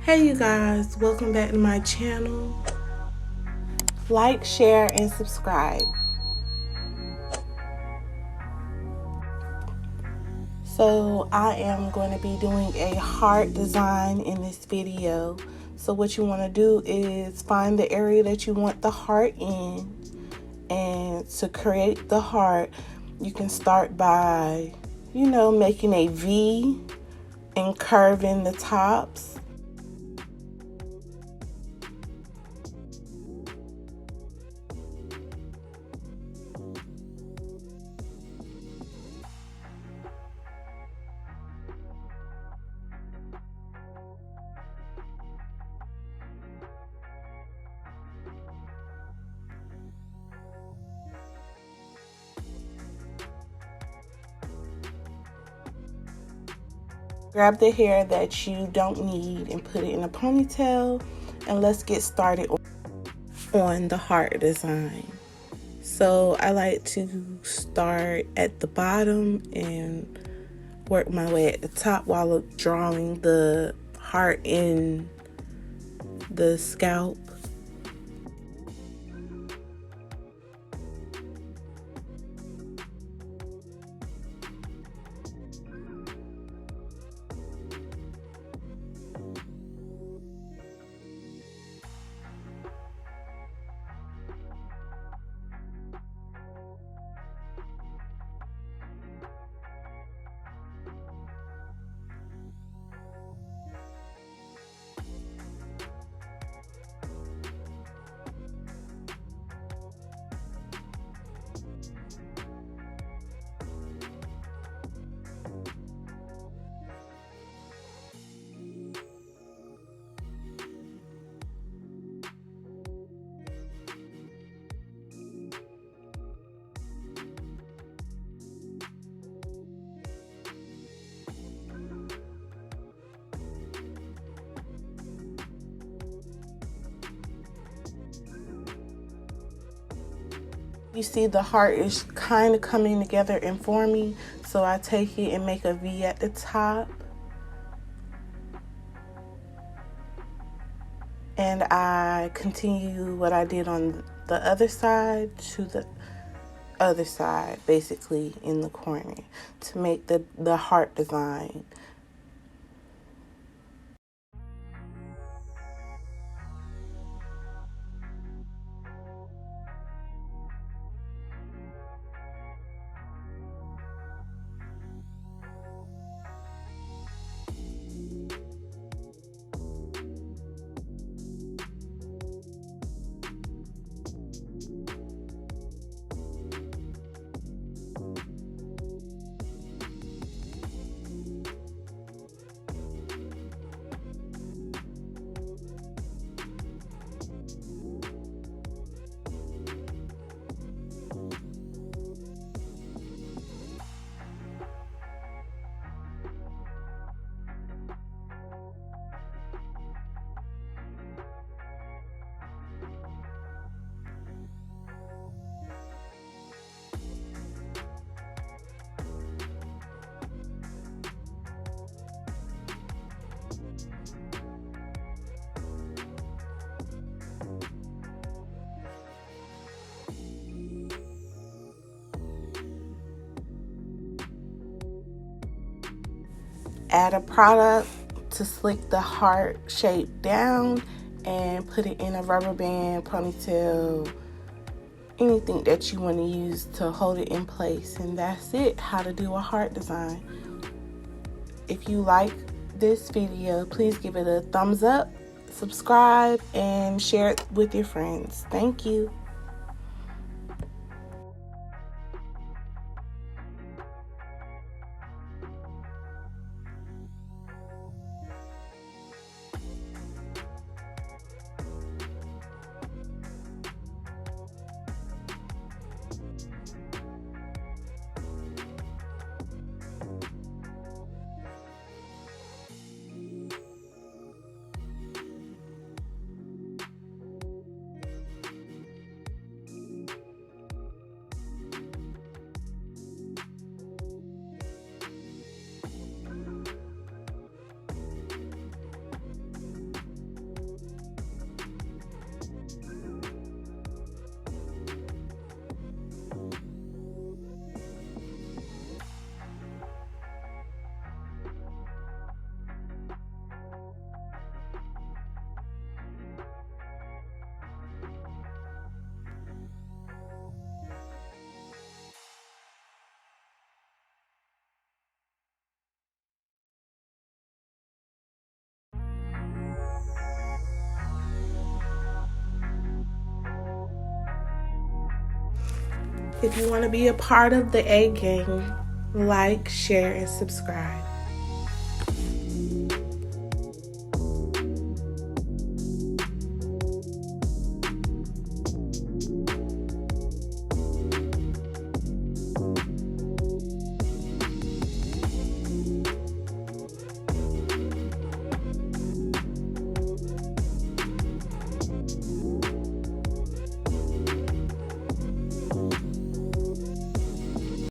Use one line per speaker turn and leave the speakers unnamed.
Hey you guys, welcome back to my channel. Like, share, and subscribe. So I am going to be doing a heart design in this video. So what you want to do is find the area that you want the heart in, and to create the heart you can start by making a V and curving the tops. Grab the hair that you don't need and put it in a ponytail, and let's get started on the heart design. So I like to start at the bottom and work my way at the top while drawing the heart in the scalp. You see the heart is kind of coming together and forming, so I take it and make a V at the top. And I continue what I did on the other side to the other side, basically in the corner, to make the heart design. Add a product to slick the heart shape down and put it in a rubber band, ponytail, anything that you want to use to hold it in place. And that's it, how to do a heart design. If you like this video, please give it a thumbs up, subscribe, and share it with your friends. Thank you. If you want to be a part of the A game, like, share, and subscribe.